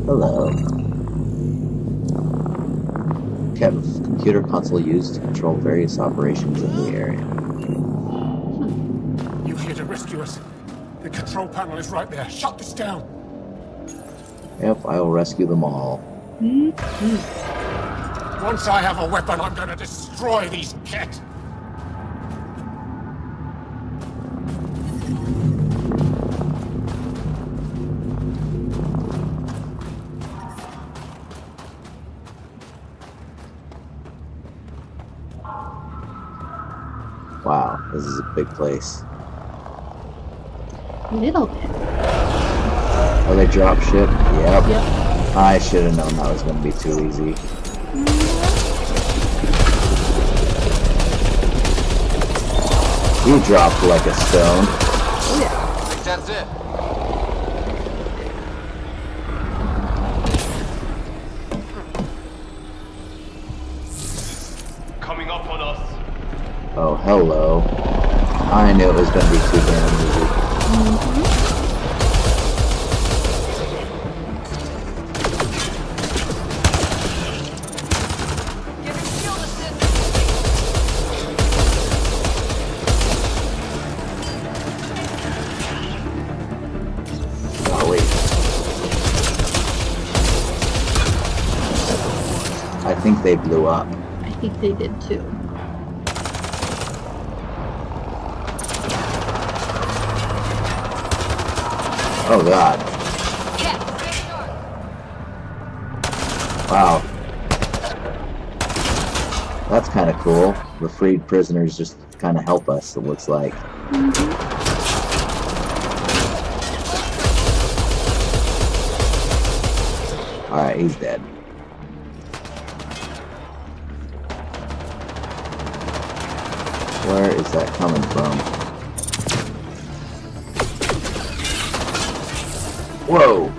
Hello. Kev, computer console used to control various operations in the area. You here to rescue us? The control panel is right there. Shut this down. Yep, I will rescue them all. Once I have a weapon, I'm gonna destroy these cats. Wow, this is a big place. A little bit. Oh, they drop ship? Yep. I should have known that was going to be too easy. You dropped like a stone. Oh yeah. I think that's it. Coming up on us. Oh, hello. I knew it was going to be too damn easy. Oh, wait. I think they blew up. I think they did too. Oh god. Wow. That's kind of cool. The freed prisoners just kind of help us, it looks like. Alright, he's dead. Where is that coming from? Whoa!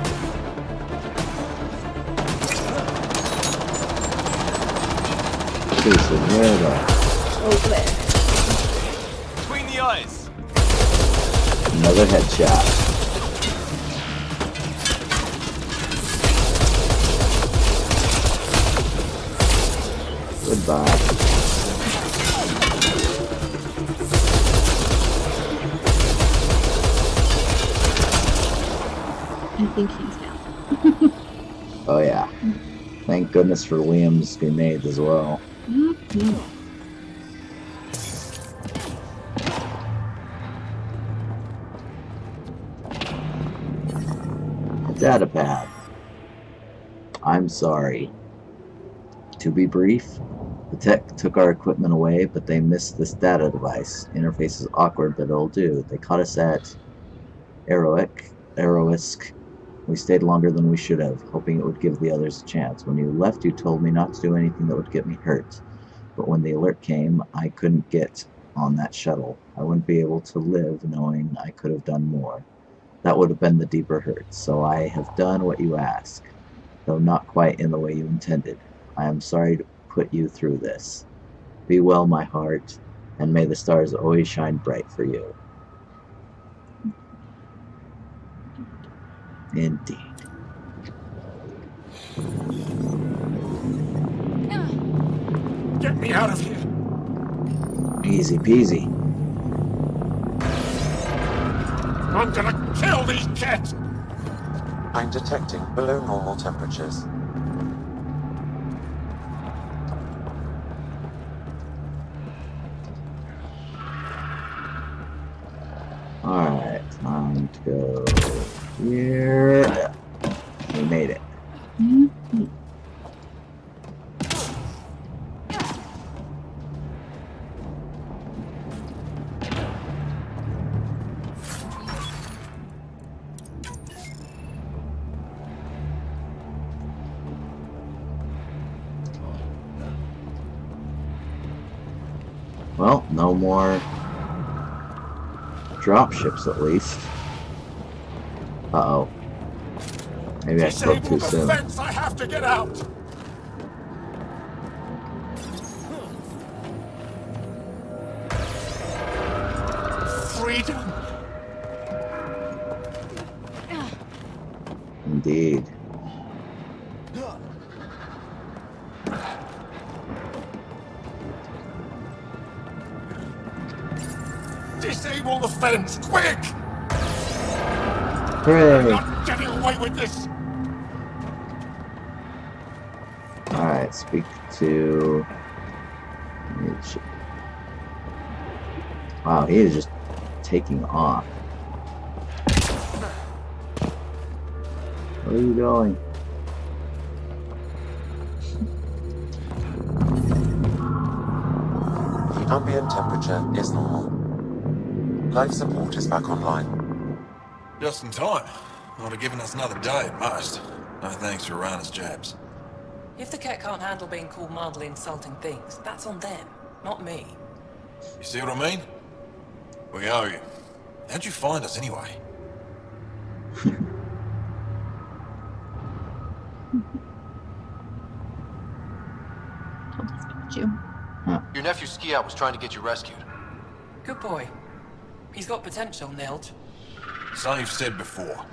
Seriously, where the... Over there. Between the eyes. Another headshot. Goodbye. I think he's down. Oh yeah. Thank goodness for Liam's grenades as well. A data pad. I'm sorry. To be brief, the tech took our equipment away, but they missed this data device. Interface is awkward, but it'll do. They caught us at Aeroisk. We stayed longer than we should have, hoping it would give the others a chance. When you left, you told me not to do anything that would get me hurt. But when the alert came, I couldn't get on that shuttle. I wouldn't be able to live knowing I could have done more. That would have been the deeper hurt, so I have done what you ask, though not quite in the way you intended. I am sorry to put you through this. Be well, my heart, and may the stars always shine bright for you. Indeed. Get me out of here. Easy peasy. I'm gonna kill these cats. I'm detecting below normal temperatures. Alright, time to go here. We made it. Well, no more drop ships at least. Uh-oh. Maybe I spoke too soon. Fence, I have to get out. Freedom. Indeed. defense, quick! Hooray! I'm not getting away with this! Alright, speak to... Wow, he is just taking off. Where are you going? The ambient temperature is normal. Life support is back online. Just in time. Would have given us another day at most. No thanks to Uranus jabs. If the Ket can't handle being called mildly insulting things, that's on them, not me. You see what I mean? We owe you. How'd you find us anyway? Told us about you. Your nephew Skiat was trying to get you rescued. Good boy. He's got potential, Nilge. So you've said before.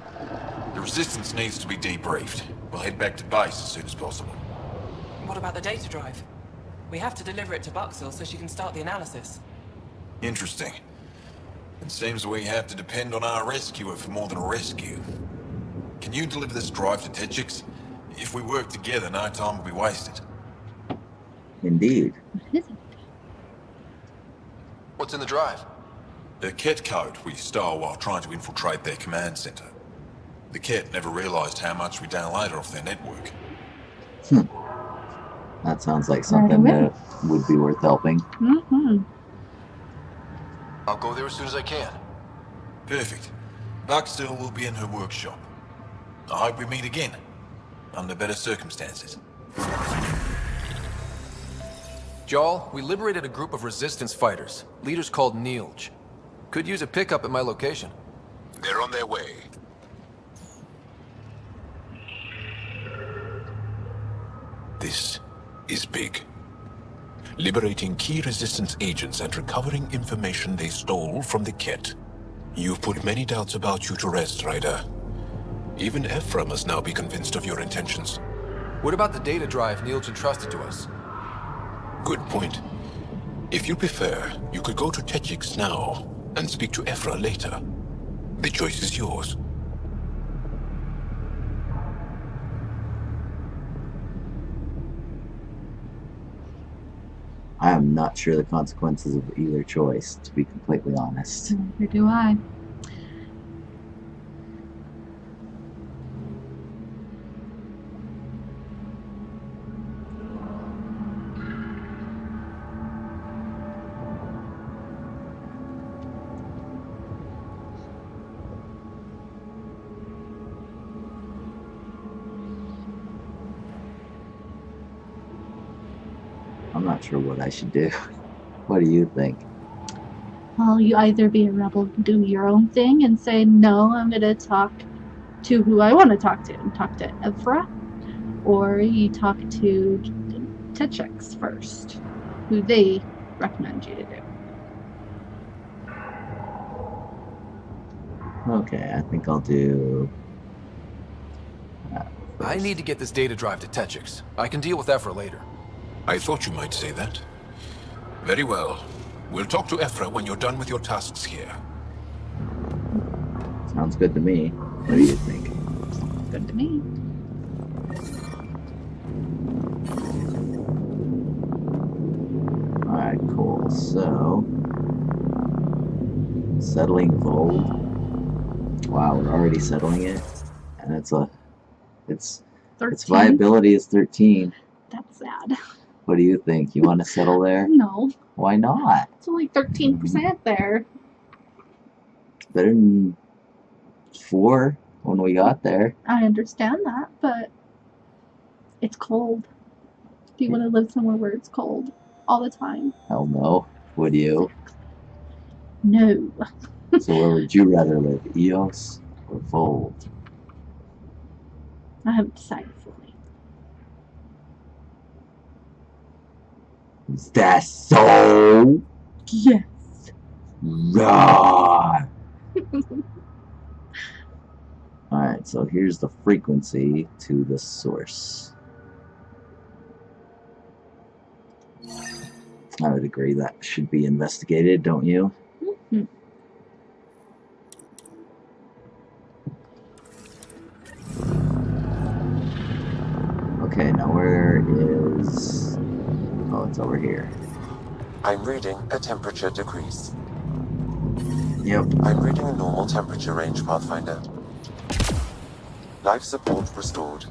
The Resistance needs to be debriefed. We'll head back to base as soon as possible. What about the data drive? We have to deliver it to Buxel so she can start the analysis. Interesting. It seems we have to depend on our rescuer for more than a rescue. Can you deliver this drive to Techix? If we work together, no time will be wasted. Indeed. What is it? What's in the drive? The Ket code we stole while trying to infiltrate their command center. The Ket never realized how much we downloaded off their network. That sounds like something that would be worth helping. Mm-hmm. I'll go there as soon as I can. Perfect. Buxel will be in her workshop. I hope we meet again. Under better circumstances. Jarl, we liberated a group of Resistance fighters, leaders called Nilge. Could use a pickup at my location. They're on their way. This is big. Liberating key Resistance agents and recovering information they stole from the Ket. You've put many doubts about you to rest, Ryder. Even Ephra must now be convinced of your intentions. What about the data drive Nilge entrusted to us? Good point. If you prefer, you could go to Techix now and speak to Ephra later. The choice is yours. I am not sure the consequences of either choice, to be completely honest. Neither do I. I'm not sure what I should do. What do you think? Well, you either be a rebel, do your own thing, and say, no, I'm going to talk to who I want to talk to, and talk to Ephra, or you talk to Techix first, who they recommend you to do. Okay, I think I'll do... I need to get this data drive to Techix. I can deal with Ephra later. I thought you might say that. Very well. We'll talk to Ephra when you're done with your tasks here. Sounds good to me. What do you think? Good to me. Alright, cool. So... settling Vold. Wow, we're already settling it. And it's 13. its viability is 13. That's sad. What do you think? You want to settle there? No, Why not? it's only 13% there. It's better than 4 when we got there. I understand that, but it's cold. Do you want to live somewhere where it's cold all the time? Hell no. Would you? No. So where would you rather live? Eos or Vold? I haven't decided fully. Is that so? Yes. Roar! Alright, so here's the frequency to the source. I would agree that should be investigated, don't you? Mm-hmm. Okay, now where is... Oh, it's over here. I'm reading a temperature decrease. Yep. I'm reading a normal temperature range, Pathfinder. Life support restored.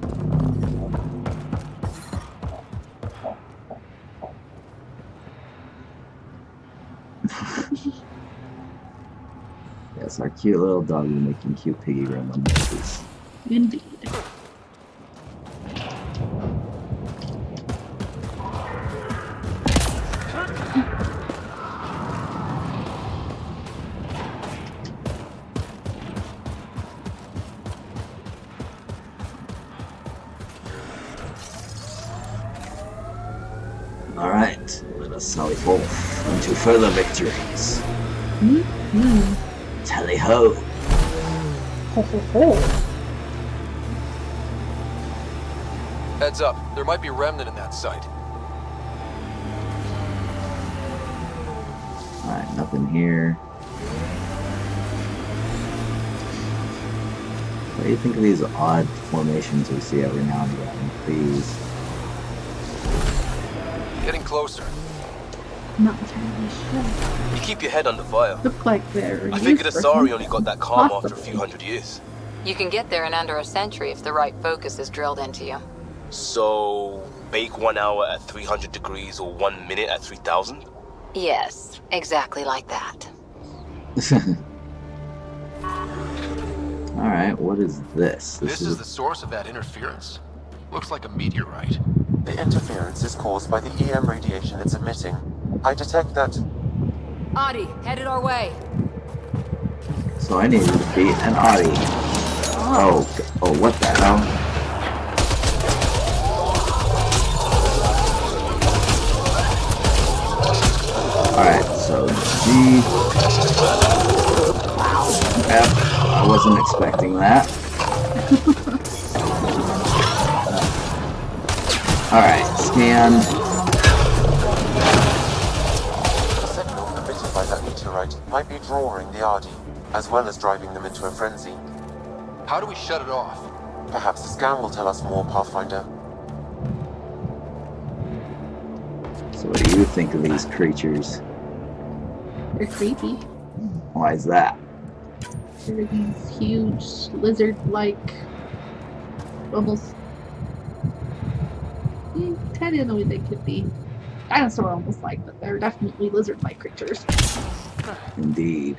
Yes, our cute little doggy making cute piggy grandma noises. Indeed. Alright, let us sally forth into further victories. Tally ho! Ho ho ho. Heads up, there might be remnant in that site. Alright, nothing here. What do you think of these odd formations we see every now and again? These... Getting closer. Not entirely sure. You keep your head under fire. Look like they're. I figured used for Asari something. only got that calm after a Possibly. few hundred years. You can get there in under a century if the right focus is drilled into you. So, bake 1 hour at 300 degrees or 1 minute at 3000? Yes, exactly like that. Alright, what is this? This is the source of that interference? Looks like a meteorite. The interference is caused by the EM radiation it's emitting. I detect that... Adi, headed our way. So I needed to beat an Audi. Oh, what the hell? Alright, so G... F. I wasn't expecting that. Alright, scanned. The signal emitted by that meteorite might be drawing the Ardi, as well as driving them into a frenzy. How do we shut it off? Perhaps the scan will tell us more, Pathfinder. So what do you think of these creatures? They're creepy. Why is that? They're these huge lizard-like, almost. Kind of the way they could be. Dinosaur almost like, but they're definitely lizard-like creatures. Indeed.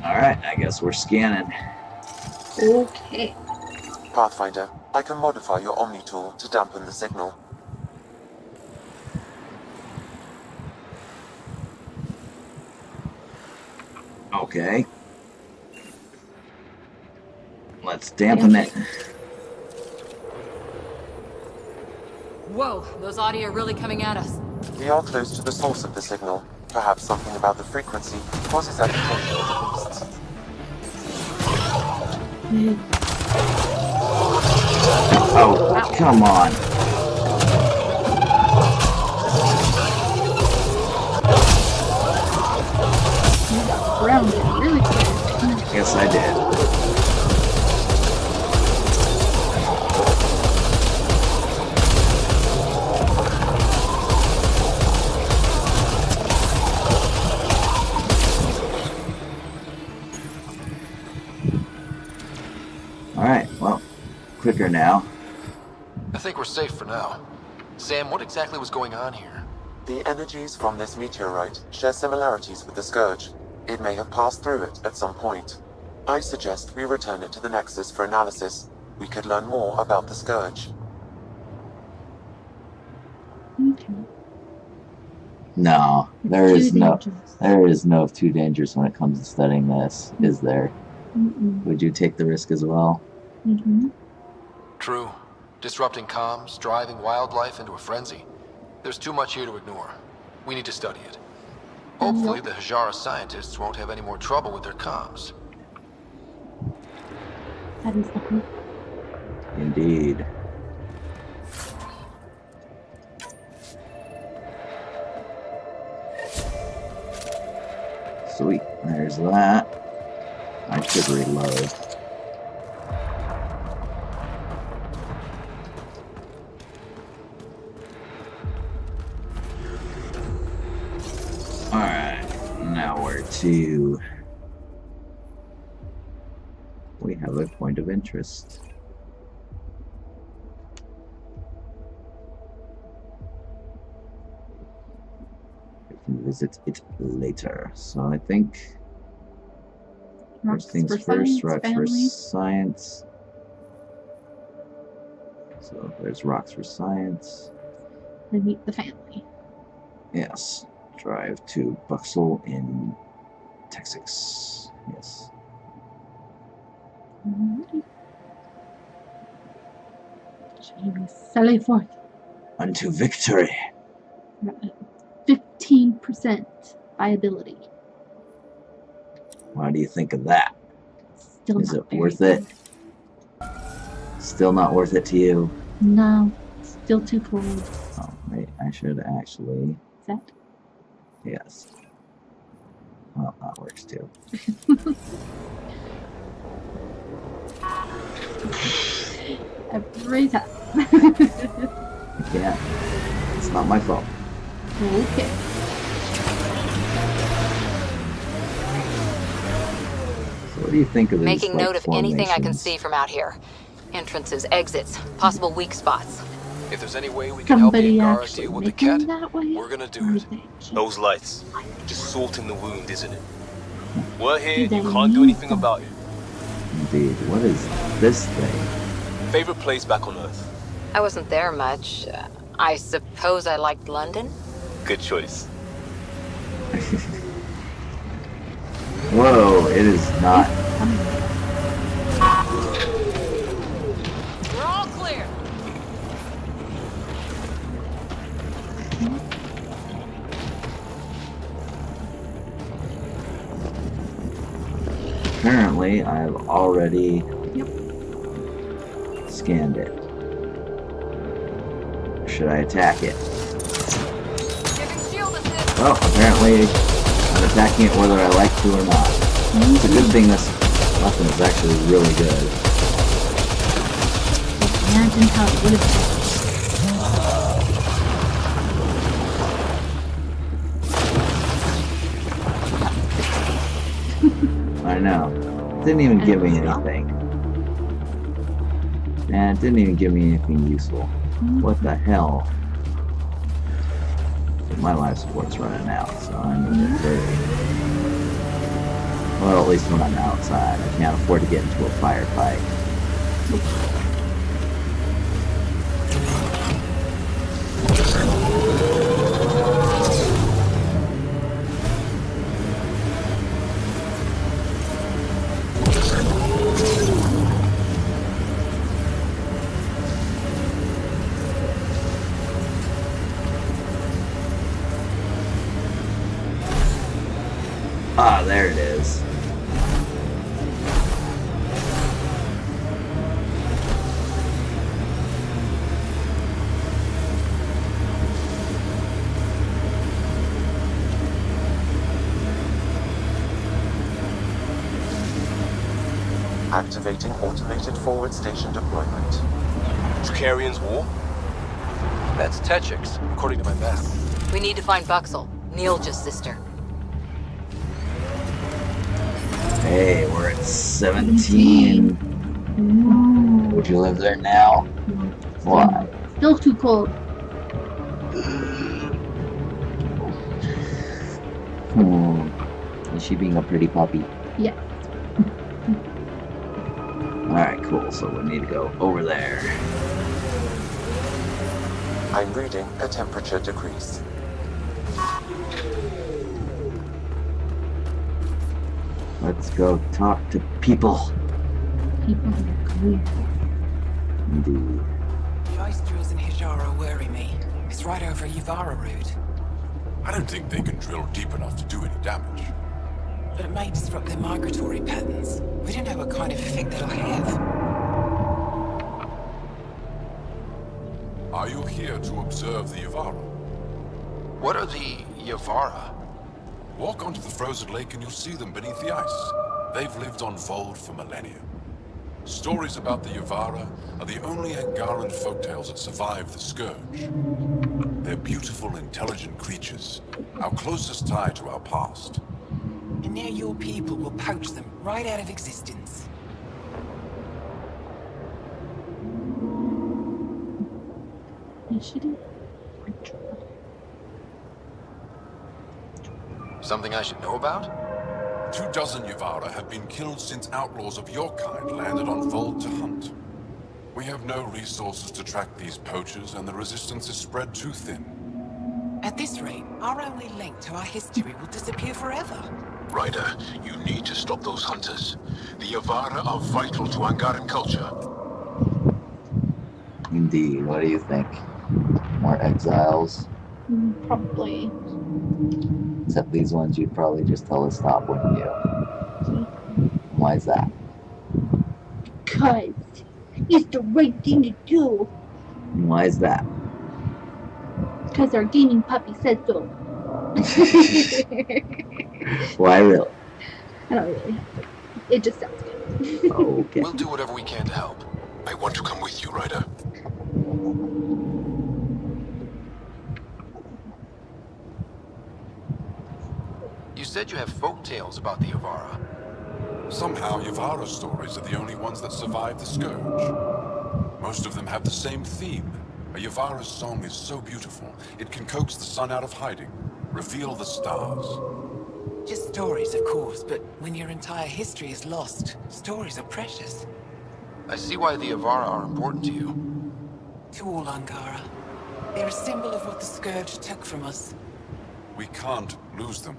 Alright, I guess we're scanning. Okay. Pathfinder, I can modify your Omni tool to dampen the signal. Okay. Let's dampen it. Whoa, those Adi are really coming at us. We are close to the source of the signal. Perhaps something about the frequency causes agitation of the beasts. Oh, come on. You got grounded really quick. Yes, I did. Alright, well, quicker now. I think we're safe for now. Sam, what exactly was going on here? The energies from this meteorite share similarities with the Scourge. It may have passed through it at some point. I suggest we return it to the Nexus for analysis. We could learn more about the Scourge. Okay. No, there Too is no too dangerous when it comes to studying this, is there? Mm-mm. Would you take the risk as well? Mm-hmm. True. Disrupting comms, driving wildlife into a frenzy. There's too much here to ignore. We need to study it. Hopefully the Hajara scientists won't have any more trouble with their comms. That is the hope. Indeed. Sweet, there's that. I should reload. Where to? We have a point of interest. We can visit it later. So I think first things first, rocks for science. So there's rocks for science. And meet the family. Yes. Drive to Buxel in Texas. Yes. Sally forth. Unto victory. 15% viability. What do you think of that? Still Is not it very worth good. it? Still not worth it to you? No, still too cold. Oh, wait, I should actually... Set? Yes. Well, that works too. Every time. I can't. It's not my fault. Okay. So what do you think of these, Making note of anything I can formations? see from out here. Entrances, exits, possible weak spots. If there's any way we can help the Somebody Angaran actually deal with the making cat, that way? we're gonna do Or it. they just- Those lights. Just salting the wound, isn't it? We're here, Do you they can't do need anything them? about it. Indeed. What is this thing? Favorite place back on Earth? I wasn't there much. I suppose I liked London? Good choice. Whoa, it is not. We're all clear. Apparently, I've already scanned it. Should I attack it? Giving shield assist. Well, apparently I'm attacking it whether I like to or not. It's a good thing this weapon is actually really good. Imagine how it would have I know. It didn't even give me anything. And it didn't even give me anything useful. What the hell? My life support's running out, so I need to hurry. Well, at least when I'm outside. I can't afford to get into a firefight. Ah, there it is. Activating automated forward station deployment. Dracarian's War? That's Techix, according to my map. We need to find Buxel, Neil's sister. Hey, we're at 17. Would you live there now? Why? Still too cold. Is she being a pretty puppy? Yeah. Alright, cool. So we need to go over there. I'm reading a temperature decrease. Let's go talk to people. People are clear. Indeed. The ice drills in Hijara worry me. It's right over Yuvara route. I don't think they can drill deep enough to do any damage. But it may disrupt their migratory patterns. We don't know what kind of effect that'll have. Are you here to observe the Yuvara? What are the Yavara? Walk onto the frozen lake and you'll see them beneath the ice. They've lived on Vold for millennia. Stories about the Yuvara are the only Angaran folktales that survive the Scourge. They're beautiful, intelligent creatures, our closest tie to our past. your people will poach them right out of existence. Initiative. Something I should know about? 24 Yavara have been killed since outlaws of your kind landed on Vold to hunt. We have no resources to track these poachers, and the resistance is spread too thin. At this rate, our only link to our history will disappear forever. Ryder, you need to stop those hunters. The Yavara are vital to Angaran culture. Indeed. What do you think? More exiles? Probably. Except these ones you'd probably just tell to stop, wouldn't you? Why is that? Because it's the right thing to do. Why is that? Because our gaming puppy said so. Why really? I don't really have to. It just sounds good. Okay. We'll do whatever we can to help. I want to come with you, Ryder. You said you have folk tales about the Yavara. Somehow, Yavara stories are the only ones that survive the Scourge. Most of them have the same theme. A Yavara's song is so beautiful, it can coax the sun out of hiding, reveal the stars. Just stories, of course, but when your entire history is lost, stories are precious. I see why the Yavara are important to you. To all Angara. They're a symbol of what the Scourge took from us. We can't lose them.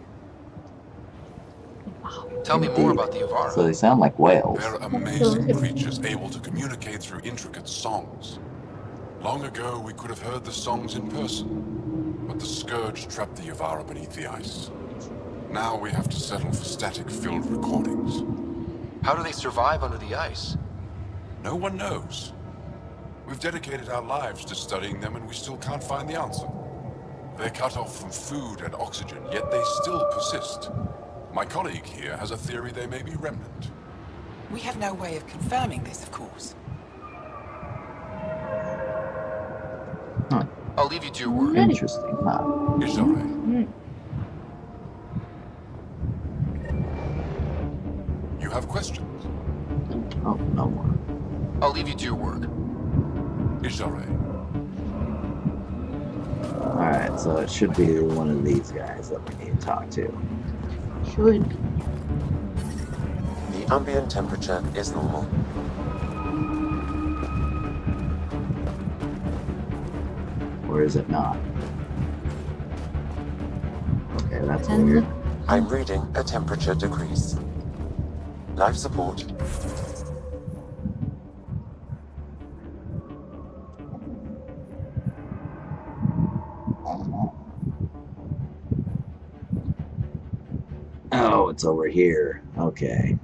Tell me more about the Yavara. So they sound like whales. They're amazing creatures able to communicate through intricate songs. Long ago, we could have heard the songs in person, but the Scourge trapped the Yavara beneath the ice. Now we have to settle for static-filled recordings. How do they survive under the ice? No one knows. We've dedicated our lives to studying them, and we still can't find the answer. They're cut off from food and oxygen, yet they still persist. My colleague here has a theory they may be remnant. We have no way of confirming this, of course. Huh. I'll leave you to your work. Interesting, huh? Izare. You have questions? Oh, no more. I'll leave you to your work. Izare. Alright, so it should be one of these guys that we need to talk to. Should. The ambient temperature is normal. Or is it not? Okay, that's weird. I'm reading a temperature decrease. Life support. Oh, it's over here. Okay.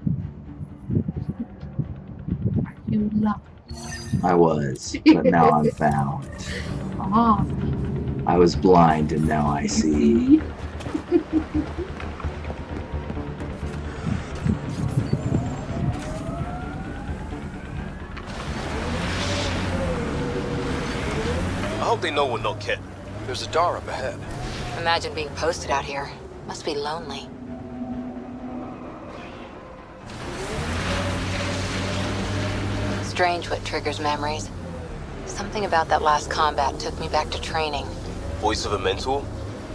You love. I was, but now I'm found. Ah. I was blind and now I see. I hope they know we're not Kit. There's a door up ahead. Imagine being posted out here. Must be lonely. Strange what triggers memories. Something about that last combat took me back to training. Voice of a mentor?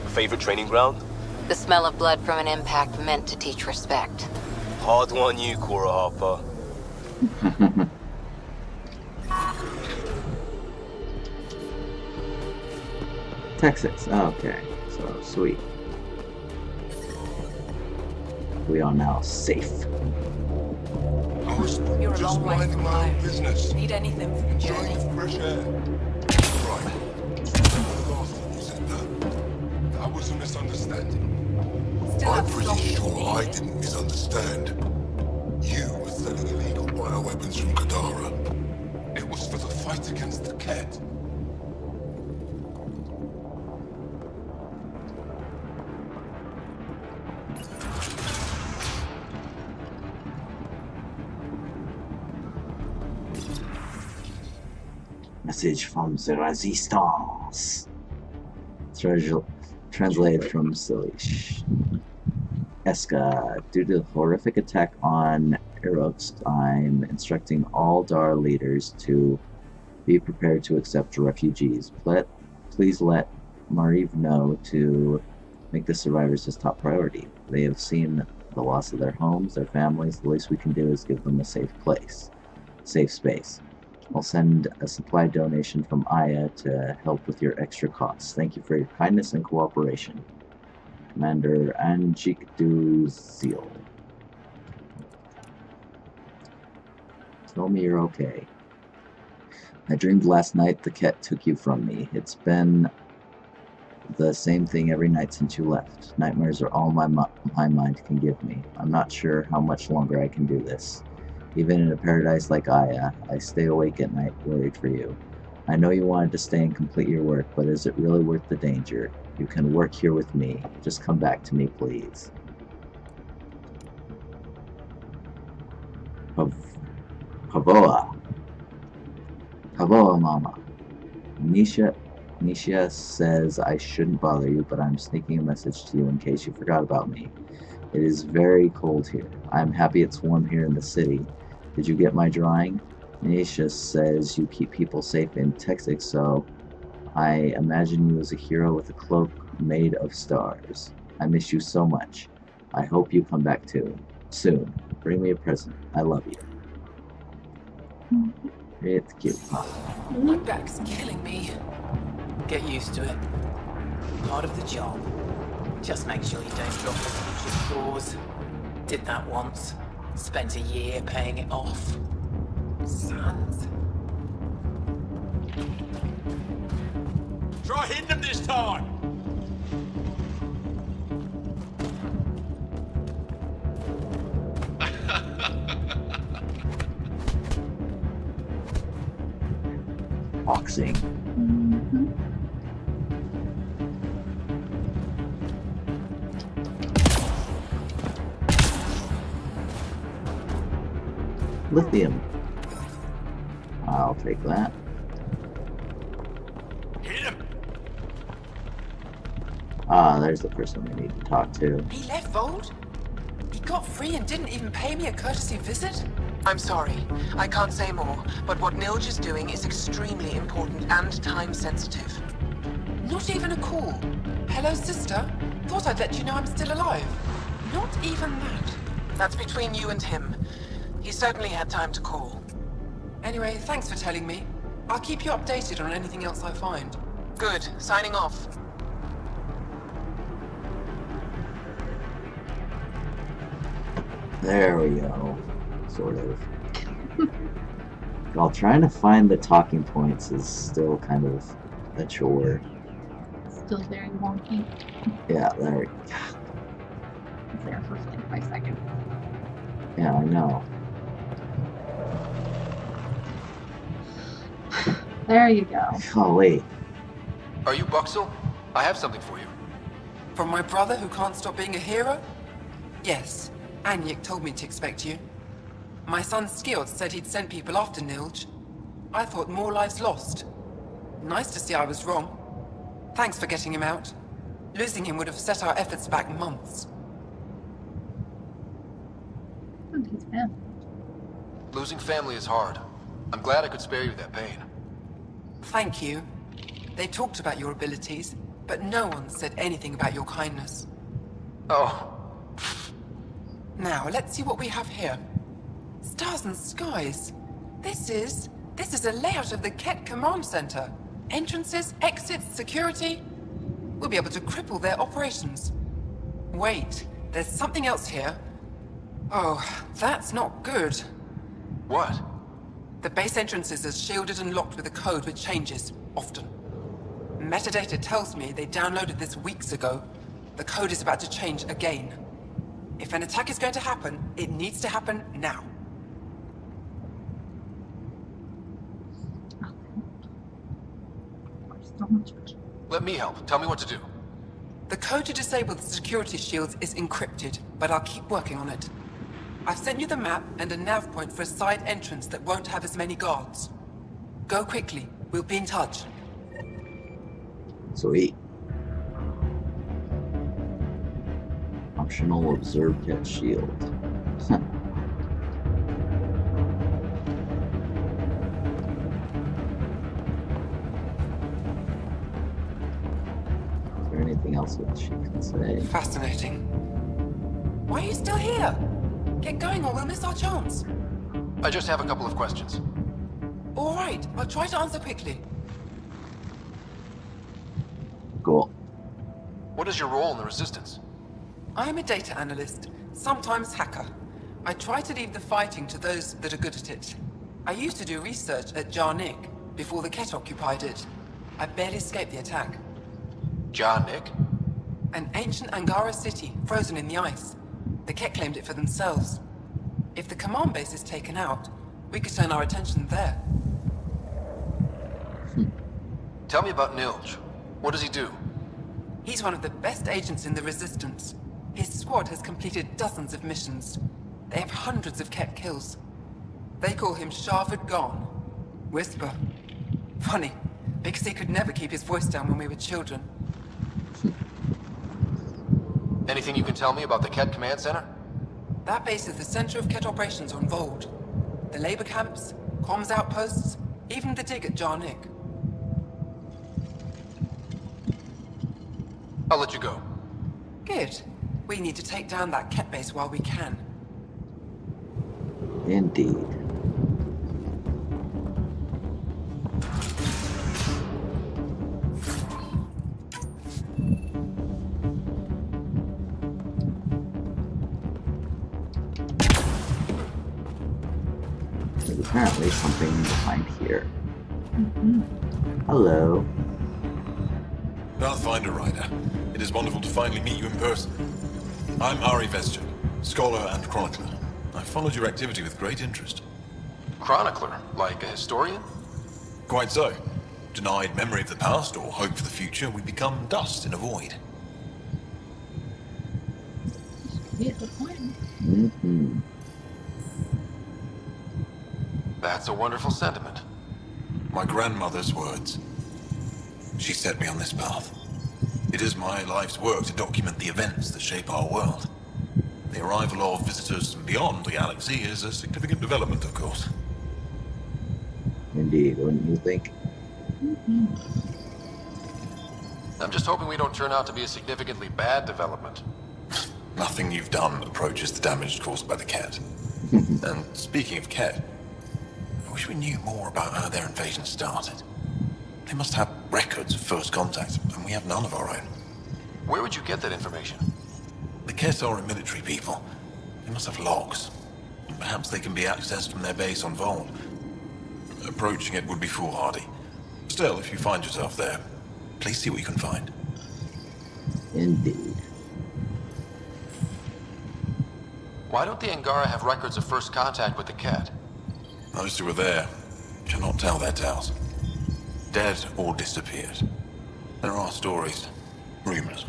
Favorite training ground? The smell of blood from an impact meant to teach respect. Hard one you, Cora Harper. Texas. Okay, so sweet. We are now safe. I was You're a just long way minding from my own home. business. Need anything from the Enjoying journey? the fresh air. Right. The last time you said that, that was a misunderstanding. Still I'm have pretty strong sure I opinion. didn't misunderstand. You were selling illegal bioweapons from Kadara. It was for the fight against the Ket. Message from the Resistance. Translated from Silish. Eska, due to the horrific attack on Erox, I'm instructing all Dar leaders to be prepared to accept refugees. Please let Mariv know to make the survivors his top priority. They have seen the loss of their homes, their families. The least we can do is give them a safe space. I'll send a supply donation from Aya to help with your extra costs. Thank you for your kindness and cooperation. Commander Anjik Duzil. Tell me you're okay. I dreamed last night the Ket took you from me. It's been the same thing every night since you left. Nightmares are all my mind can give me. I'm not sure how much longer I can do this. Even in a paradise like Aya, I stay awake at night worried for you. I know you wanted to stay and complete your work, but is it really worth the danger? You can work here with me. Just come back to me, please. Pavoa, Mama. Nisha says I shouldn't bother you, but I'm sneaking a message to you in case you forgot about me. It is very cold here. I'm happy it's warm here in the city. Did you get my drawing? Nisha says you keep people safe in Texas, so I imagine you as a hero with a cloak made of stars. I miss you so much. I hope you come back soon. Bring me a present. I love you. It's cute, huh? My back's killing me. Get used to it. Part of the job. Just make sure you don't drop the future clause. Did that once. Spent a year paying it off. Sons. Try hitting them this time! Boxing. Lithium. I'll take that. Hit him! Ah, there's the person we need to talk to. He left Vold? He got free and didn't even pay me a courtesy visit? I'm sorry. I can't say more, but what Nilj is doing is extremely important and time-sensitive. Not even a call. Hello, sister. Thought I'd let you know I'm still alive. Not even that. That's between you and him. He certainly had time to call. Anyway, thanks for telling me. I'll keep you updated on anything else I find. Good. Signing off. There we go. Sort of. While trying to find the talking points is still kind of a chore. Still very wonky. Yeah, there. There for 5 seconds. Yeah, I know. There you go. Oh, wait. Are you Buxel? I have something for you. From my brother who can't stop being a hero? Yes. Anyik told me to expect you. My son Skjord said he'd sent people after Nilj. I thought more lives lost. Nice to see I was wrong. Thanks for getting him out. Losing him would have set our efforts back months. Losing family is hard. I'm glad I could spare you that pain. Thank you. They talked about your abilities, but no one said anything about your kindness. Oh. Now, let's see what we have here. Stars and skies. This is a layout of the Ket Command Center. Entrances, exits, security. We'll be able to cripple their operations. Wait, there's something else here. Oh, that's not good. What? The base entrances are shielded and locked with a code which changes, often. Metadata tells me they downloaded this weeks ago. The code is about to change again. If an attack is going to happen, it needs to happen now. Let me help. Tell me what to do. The code to disable the security shields is encrypted, but I'll keep working on it. I've sent you the map and a nav point for a side entrance that won't have as many guards. Go quickly. We'll be in touch. Sweet. Optional Observe Cat Shield. Huh. Is there anything else that she can say? Fascinating. Why are you still here? Get going or we'll miss our chance. I just have a couple of questions. All right, I'll try to answer quickly. Cool. What is your role in the Resistance? I'm a data analyst, sometimes hacker. I try to leave the fighting to those that are good at it. I used to do research at Jarnik before the Ket occupied it. I barely escaped the attack. Jarnik? An ancient Angara city, frozen in the ice. The Ket claimed it for themselves. If the command base is taken out, we could turn our attention there. Tell me about Nilj. What does he do? He's one of the best agents in the Resistance. His squad has completed dozens of missions. They have hundreds of Ket kills. They call him Sharford Gone. Whisper. Funny, because he could never keep his voice down when we were children. Anything you can tell me about the Ket Command Center? That base is the center of Ket operations on Vold. The labor camps, comms outposts, even the dig at Jarnik. I'll let you go. Good. We need to take down that Ket base while we can. Indeed. There's apparently something behind here. Hello. Pathfinder Rider, it is wonderful to finally meet you in person. I'm Ari Vesture, scholar and chronicler. I followed your activity with great interest. Chronicler? Like a historian? Quite so. Denied memory of the past or hope for the future, we become dust in a void. That's a wonderful sentiment. My grandmother's words. She set me on this path. It is my life's work to document the events that shape our world. The arrival of visitors from beyond the galaxy is a significant development, of course. Indeed, wouldn't you think? I'm just hoping we don't turn out to be a significantly bad development. Nothing you've done approaches the damage caused by the Ket. And speaking of Ket, I wish we knew more about how their invasion started. They must have records of first contact, and we have none of our own. Where would you get that information? The Ket are a military people. They must have logs. Perhaps they can be accessed from their base on Vold. Approaching it would be foolhardy. Still, if you find yourself there, please see what you can find. Indeed. Why don't the Angara have records of first contact with the Ket? Those who were there cannot tell their tales. Dead or disappeared. There are stories, rumors.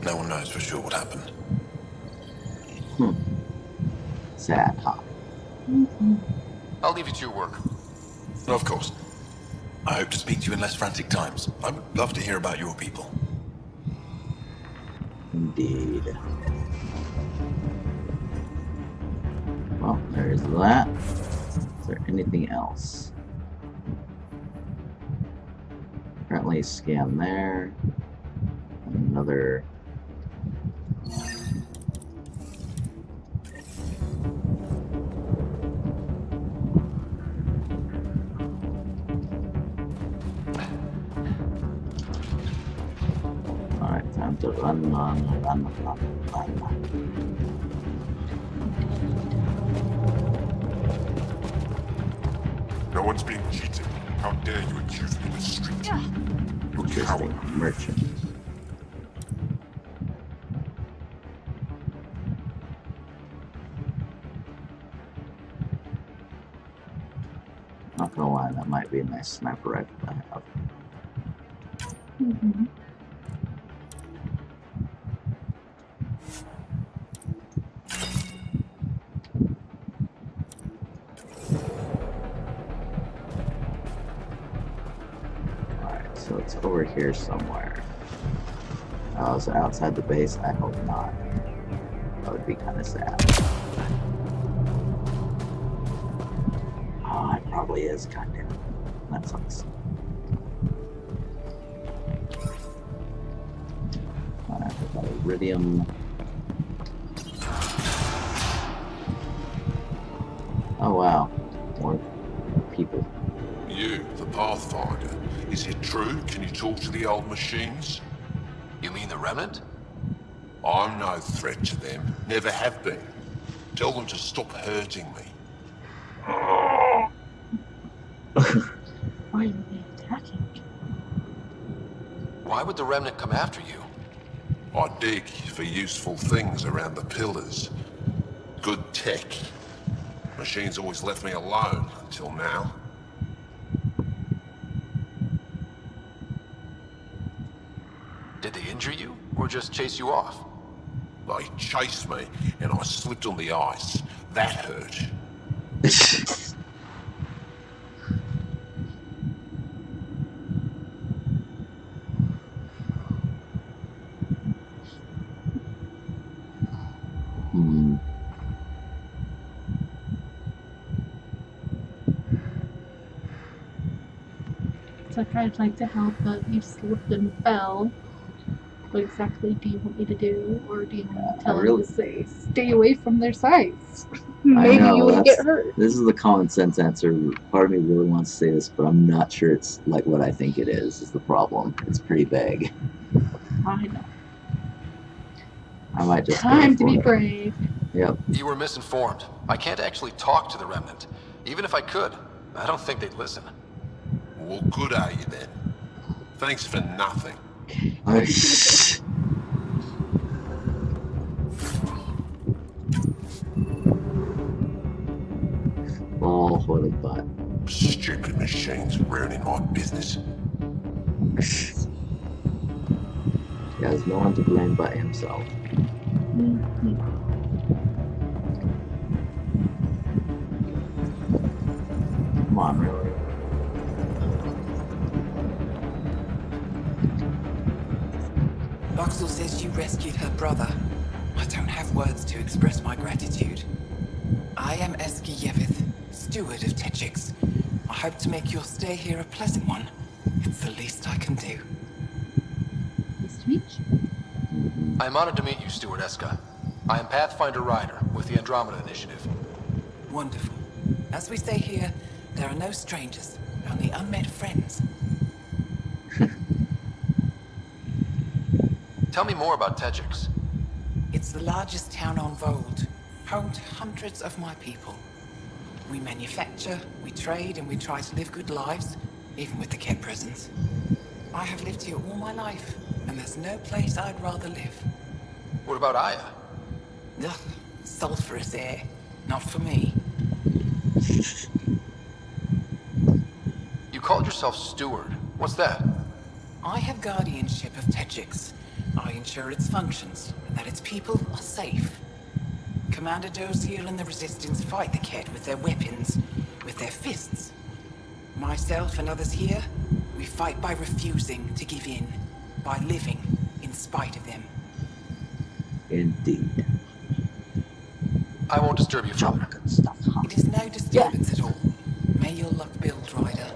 No one knows for sure what happened. Sad, huh? I'll leave you to your work. Of course. I hope to speak to you in less frantic times. I would love to hear about your people. Indeed. Well, there's that. Is there anything else? Apparently scan there. Another. Alright, time to run. No one's being cheated. How dare you accuse me in the street? You Interesting. coward. Merchant. Not gonna lie, that might be a nice sniper rifle to have. Alright, so it's over here somewhere. Oh, is it outside the base? I hope not. be kind of sad. Oh, it probably is. Goddamn. That sucks. Alright, we got iridium. Oh wow, more people. You, the Pathfinder. Is it true? Can you talk to the old machines? You mean the Remnant? I'm no threat to them. Never have been. Tell them to stop hurting me. Why are they attacking? Why would the Remnant come after you? I dig for useful things around the pillars. Good tech. Machines always left me alone until now. Did they injure you, or just chase you off? They chased me, and I slipped on the ice. That hurt. It's like I'd like to help, but you slipped and fell. What exactly do you want me to do? Or do you want to tell them to say, stay away from their sights? Maybe you would get hurt. This is the common sense answer. Part of me really wants to say this, but I'm not sure it's like what I think it is the problem. It's pretty vague. I know. I might just Time to be brave. Yep. You were misinformed. I can't actually talk to the Remnant. Even if I could, I don't think they'd listen. Well, good are you then? Thanks for nothing. Oh, what a butt. Stupid machines ruining my business. He has no one to blame but himself. Come on, really. Voxel says you rescued her brother. I don't have words to express my gratitude. I am Eski Yevith, steward of Techix. I hope to make your stay here a pleasant one. It's the least I can do. Nice to meet you. I'm honored to meet you, Steward Eska. I am Pathfinder Ryder with the Andromeda Initiative. Wonderful. As we say here, there are no strangers, only unmet friends. Tell me more about Techix. It's the largest town on Vold, home to hundreds of my people. We manufacture, we trade, and we try to live good lives, even with the Ket presence. I have lived here all my life, and there's no place I'd rather live. What about Aya? Ugh, sulfurous air. Not for me. You called yourself Steward. What's that? I have guardianship of Techix. I ensure its functions, and that its people are safe. Commander Doziel and the Resistance fight the Ket with their weapons, with their fists. Myself and others here, we fight by refusing to give in, by living in spite of them. Indeed. I won't disturb you further. It is no disturbance at all. May your luck build, Ryder.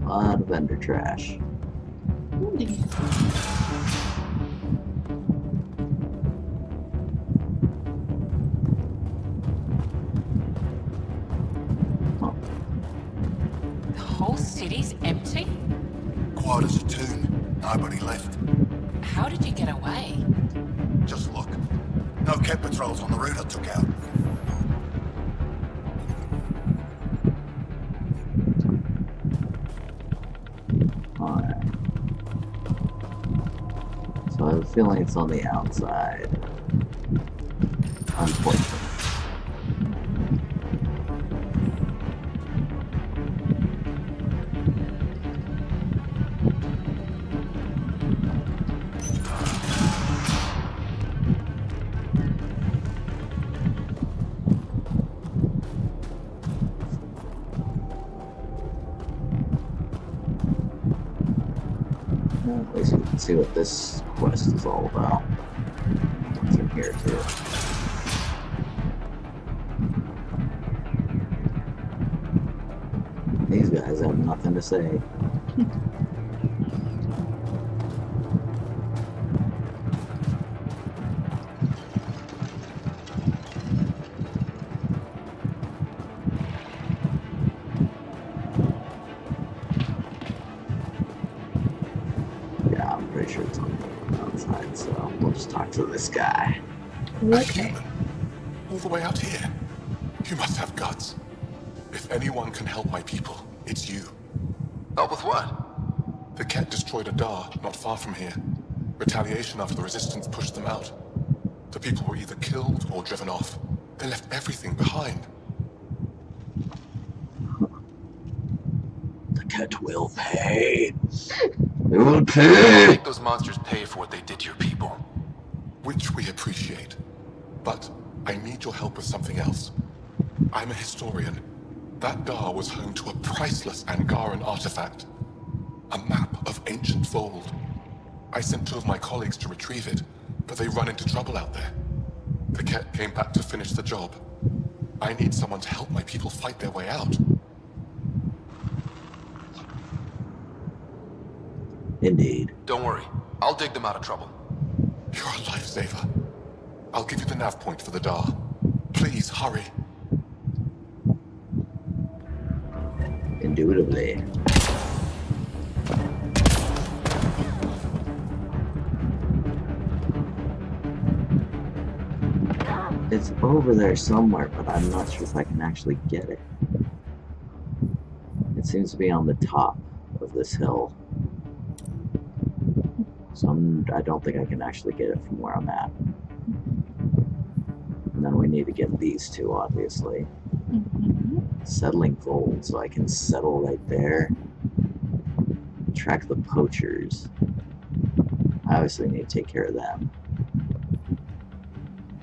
A lot of vendor trash. Indeed. The whole city's empty? Quiet as a tune. Nobody left. How did you get away? Just look. No Ket patrols on the route I took out. Alright. So I have a feeling it's on the outside. Unfortunately. At least we can see what this quest is all about. What's in here, too. These guys have nothing to say. Yeah, I'm pretty sure it's on the outside, so we'll just talk to this guy. Okay. All the way out here. You must have guts. If anyone can help my people, it's you. Help with what? The Ket destroyed a Dar not far from here. Retaliation after the Resistance pushed them out. The people were either killed or driven off. They left everything behind. The Ket will pay. They will pay. Make those monsters pay for what they did to your people. Which we appreciate. But I need your help with something else. I'm a historian. That Dar was home to a priceless Angaran artifact. A map of ancient Fold. I sent 2 of my colleagues to retrieve it, but they run into trouble out there. The Ket came back to finish the job. I need someone to help my people fight their way out. Indeed. Don't worry. I'll dig them out of trouble. You're a lifesaver. I'll give you the nav point for the Dar. Please, hurry. Indubitably. It's over there somewhere, but I'm not sure if I can actually get it. It seems to be on the top of this hill. So I don't think I can actually get it from where I'm at. And then we need to get these 2, obviously. Settling Fold, so I can settle right there. Track the poachers. I obviously need to take care of them.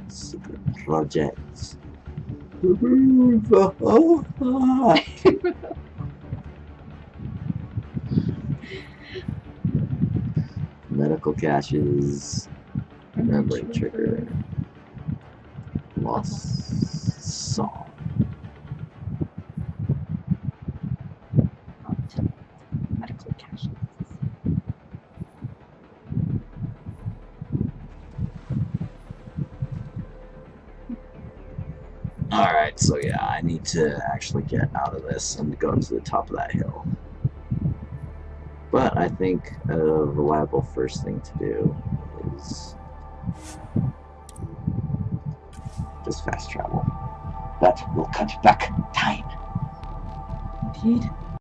Secret projects. Medical caches. Memory trigger. Lost song. Medical caches. Alright, so yeah, I need to actually get out of this and go to the top of that hill. But I think a reliable first thing to do is just fast travel. That will cut back time. Indeed.